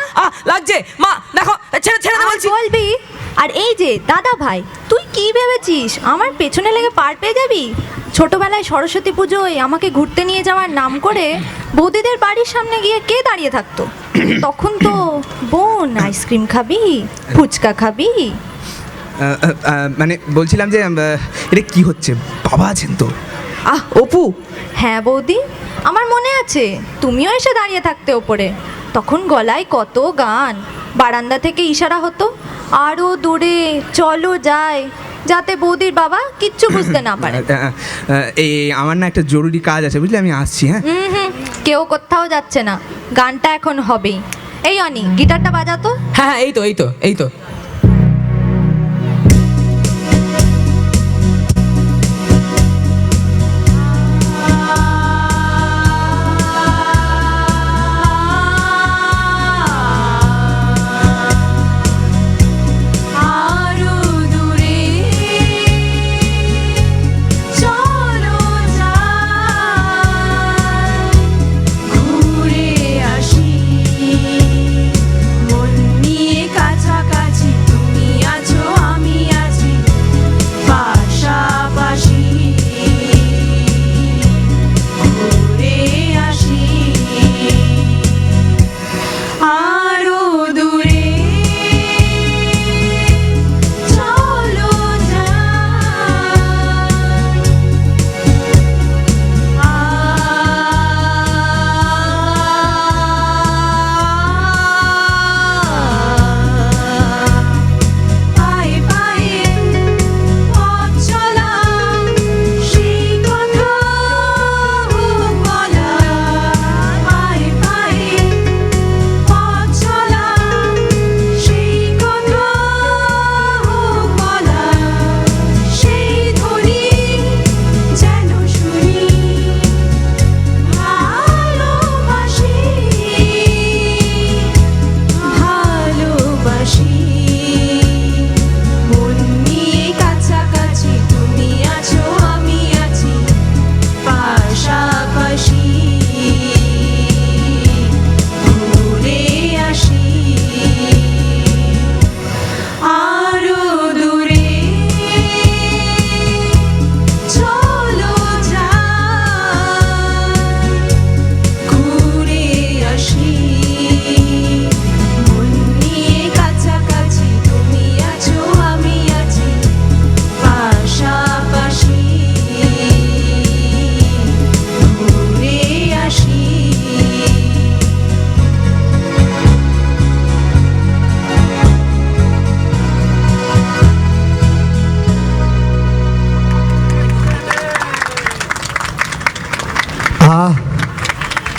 লাগছে মা, দেখো, ছেড়ে ছেড়ে দে আর বলছি। বলবি। আর এই যে দাদা ভাই, তুই কি ভেবেছিস আমার পেছনে লেগে পার পেয়ে যাবি? ছোটবেলায় সরস্বতী পুজোয় আমাকে ঘুরতে নিয়ে যাওয়ার নাম করে বৌদিদের বাড়ির সামনে গিয়ে কে দাঁড়িয়ে থাকতো? তখন তো বোন আইসক্রিম খাবি, ফুচকা খাবি। মানে বলছিলাম যে এটা কি হচ্ছে, বাবা আছেন তো? আহ অপু, হ্যাঁ বৌদি, আমার মনে আছে তুমিও এসে দাঁড়িয়ে থাকতে ওপরে। তখন গলায় কত গান, বারান্দা থেকে ইশারা হতো আরও দূরে চলো যায়, যাতে বৌদির বাবা কিচ্ছু বুঝতে না পারে। এই আমার না একটা জরুরি কাজ আছে, বুঝলি, আমি আসছি। হ্যাঁ হুম, কেউ কোথাও যাচ্ছে না, গানটা এখন হবেই। এই অনি, গিটারটা বাজাতো। হ্যাঁ হ্যাঁ, এই তো এই তো এই তো।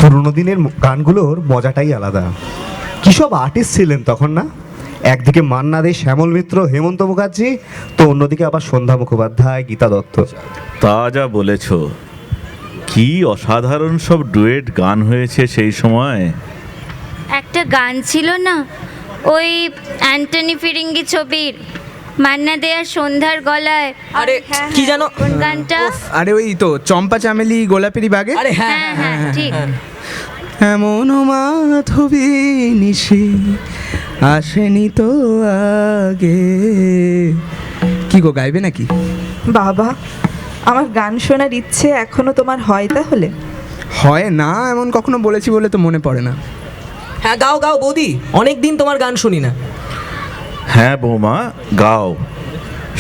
পুরোনো দিনের গানগুলোর মজাটাই আলাদা। কী সব আর্টিস্ট ছিলেন তখন না, একদিকে মান্না দে, শ্যামল মিত্র, হেমন্ত মুখার্জি, তো অন্যদিকে আবার সন্ধ্যা মুখোপাধ্যায়, গীতা দত্ত। তা যা বলেছ, কি অসাধারণ সব ডুয়েট গান হয়েছে সেই সময়। একটা গান ছিল না, ওই অ্যান্টনি ফিরিঙ্গি ছবির, মান্না দে আর সন্ধ্যার গলায়। আরে কি জানো কোন গানটা? আরে ওই তো চম্পা চামেলি গোলাপেরি বাগে। আরে হ্যাঁ হ্যাঁ ঠিক। এমন মাধবী নিশি আসেনি তো আগে। কি গো, গাইবে নাকি? বাবা, আমার গান শোনার ইচ্ছে এখনো তোমার হয় তাহলে? হয় না এমন কখনো বলেছি বলে তো মনে পড়ে না। হ্যাঁ গাও গাও বৌদি, অনেক দিন তোমার গান শুনি না। হ্যাঁ বৌমা, গাও।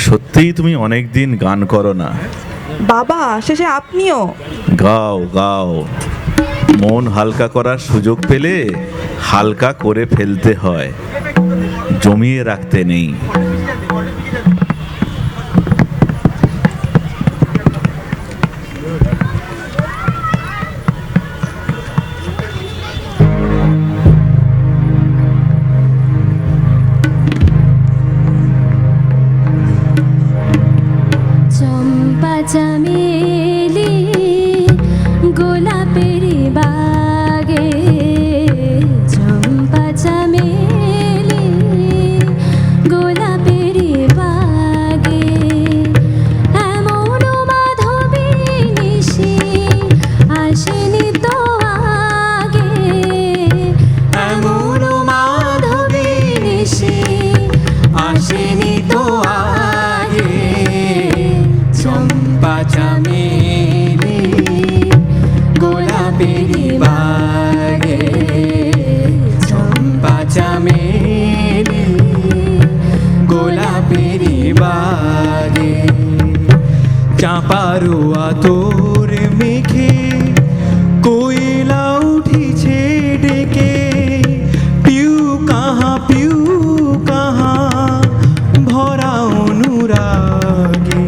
সত্যিই তুমি অনেক দিন গান করো না। বাবা, শেষে আপনিও গাও গাও। মন হালকা করার সুযোগ পেলে হালকা করে ফেলতে হয়, জমিয়ে রাখতে নেই। চম্পা চামেলি গোলাপের বাগে, চম্পা চামেলি গোলাপের বাগে, এমন মাধবী নিশি আসেনি তো আগে, এমন মাধবী নিশি আসেনি তো আগে, চম্পা চামেলি গোলাপের বাগে, চম্পা চামেলি গোলাপের বাগে, চাঁপারো আতর মেখে কোয়েলা উঠিছে ডেকে, পিউ কাহা ভরা অনুরাগে।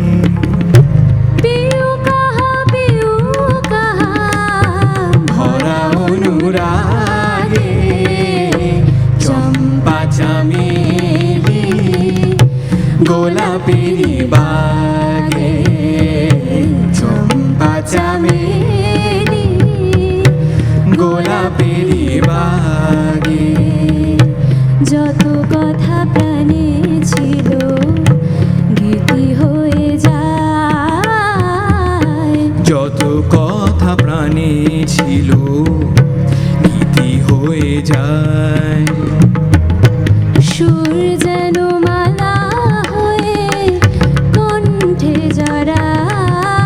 পিউ কাহা ভরা অনুরাগে, চম্পা চামেলি গোলাপের বাগে, চম্পা চামেলি গোলাপের বাগে, যত কথা প্রাণে ছিল গীতি হয়ে যায়, যত কথা প্রাণে ছিল গীতি হয়ে যায়। সুর যেন মালা হয়ে কণ্ঠে জড়ায়,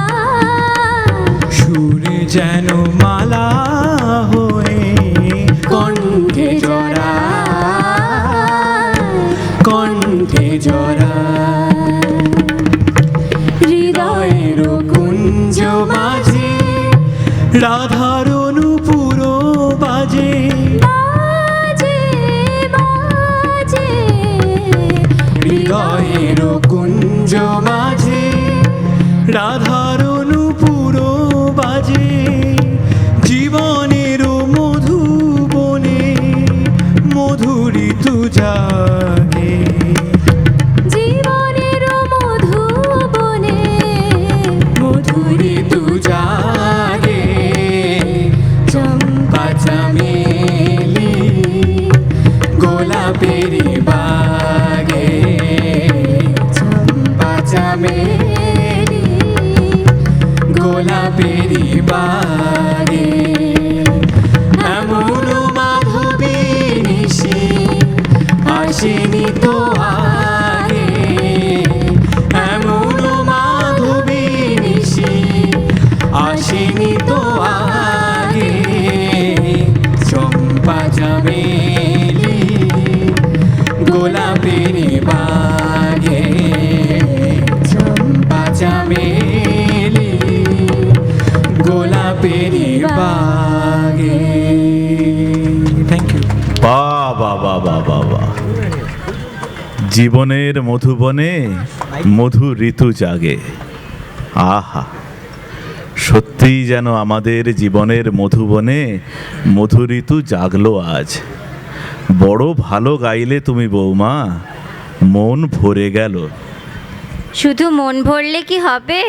সুর যেন মালা হয়ে কণ্ঠে জড়ায়, কণ্ঠে জড়ায়, হৃদয়ের কুঞ্জ মাঝে রাধার অনুপুর বাজে, বাজে বাজে, হৃদয়ের কুঞ্জ মাঝে রাধার অনুপুর বাজে, জীবনের মধুবনে মধুর ঋতু জাগে। জীবনের মধুবনে মধুর ঋতু জাগে, চম্পা চামেলি গোলাপের বাগে, চম্পা চামেলি গোলাপের বাগে, এমন মাধবী নিশি আসেনি তো আগে, এমন মাধবী নিশি আসেনি তো আগে, চম্পা চামেলি গোলাপের বাগে, চম্পা চামেলি গোলাপের বাগে। Thank you. বাবা বাবা বাবা, জীবনের মধুবনে মধু ঋতু জাগে। আহা, সত্যিই যেন আমাদের জীবনের মধুবনে মধু ঋতু জাগলো আজ। বড় ভালো গাইলে তুমি বৌমা, মন ভরে গেল। শুধু মন ভরলে কি হবে,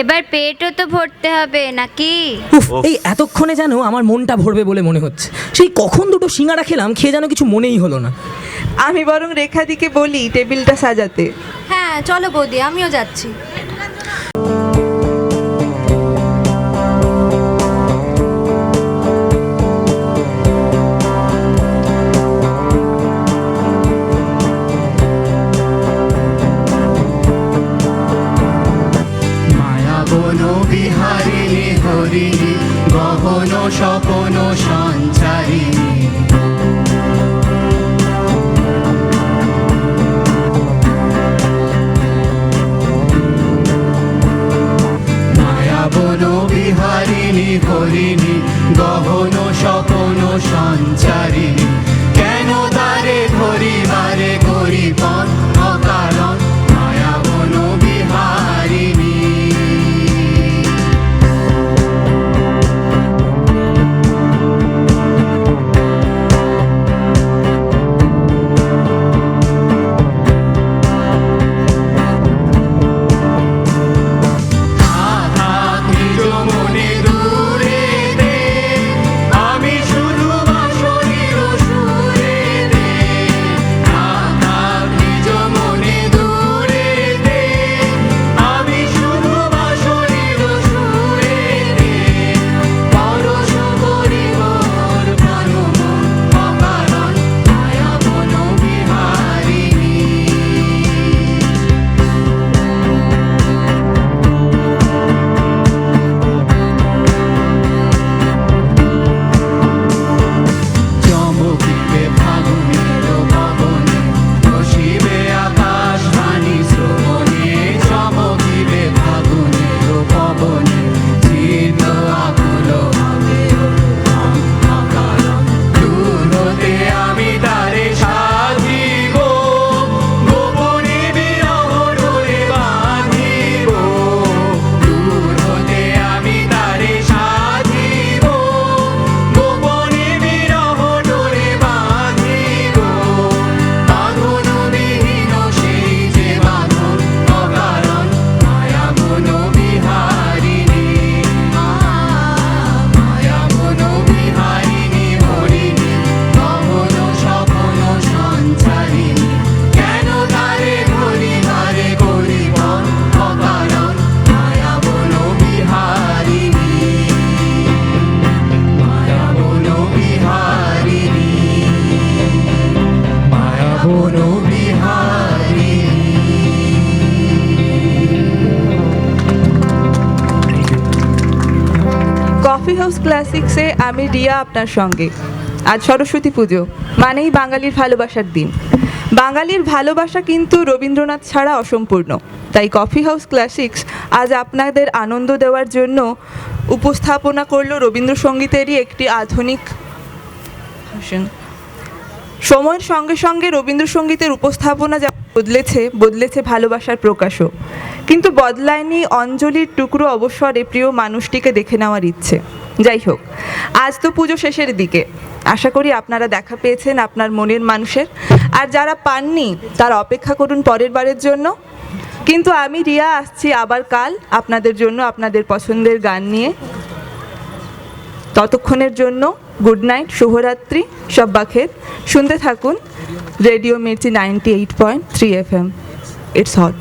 এবার পেটও তো ভরতে হবে নাকি? উফ, এই এতক্ষণে যেন আমার মনটা ভরবে বলে মনে হচ্ছে। সেই কখন দুটো সিঙ্গারা খেলাম, খেয়ে যেন কিছু মনেই হলো না। আমি বরং রেখাদিকে বলি টেবিলটা সাজাতে। হ্যাঁ চলো বৌদি, আমিও যাচ্ছি। মায়াবন বিহারিণী হরিণী গহন স্বপন সঞ্চারিণী মায়াবন বিহারিণী হরিণী গহন স্বপন সঞ্চারিণী কেন তারে ধরিবারে গরিবন অকারণ মায়াবন বিহারিণী। থাক নিজ মনে দূরে দে, আমি শুধু বাঁশরীর সুরে দে। থাক নিজ মনে দূরে দে, আমি শুধু বাঁশরীর সুরে দে। পরশ করিব মোর প্রাণ মন অকারণ মায়াবন বিহারিণী। চমকিবে ফাগুনের পবনে, বসিবে আকাশ বাণী শ্রবণে। চমকিবে ফাগুনের পবনে, চিত্ত আকুল হবে অকারণ। দূর হতে আমি তারে সাধিব, গোপনে বিরহ ডোরে বাঁধিব। দূর হতে আমি তারে সাধিব, গোপনে বিরহ ডোরে বাঁধিব। বাঁধন বিহীন সেই যে বাঁধন অকারণ মায়াবন বিহারিণী। মায়াবন বিহারিণী হরিণী গহন স্বপন সঞ্চারিণী কেন তারে ধরিবারে গরিবন অকারণ মায়াবন বিহারিণী। মায়াবন বিহারিণী, মায়াবন বিহারিণী। কফি হাউস ক্লাসিক্সে আমি রিয়া আপনার সঙ্গে। আজ সরস্বতী পুজো, মানেই বাঙালির ভালোবাসার দিন। বাঙালির ভালোবাসা কিন্তু রবীন্দ্রনাথ ছাড়া অসম্পূর্ণ। তাই কফি হাউস ক্লাসিক্স আজ আপনাদের আনন্দ দেওয়ার জন্য উপস্থাপনা করলো রবীন্দ্রসঙ্গীতেরই একটি আধুনিক ভার্সন। সময়ের সঙ্গে সঙ্গে রবীন্দ্রসঙ্গীতের উপস্থাপনা যা বদলেছে ভালোবাসার প্রকাশও, কিন্তু বদলায়নি অঞ্জলির টুকরো অবসরে প্রিয় মানুষটিকে দেখে নেওয়ার ইচ্ছে। যাই হোক, আজ তো পুজো শেষের দিকে। আশা করি আপনারা দেখা পেয়েছেন আপনার মনের মানুষের, আর যারা পাননি তারা অপেক্ষা করুন পরের বারের জন্য। কিন্তু আমি রিয়া আসছি আবার কাল আপনাদের জন্য আপনাদের পছন্দের গান নিয়ে। ততক্ষণের জন্য গুড নাইট, শুভরাত্রি, শব্বা খের। শুনতে থাকুন radio Mirchi 98.3 FM। It's hot.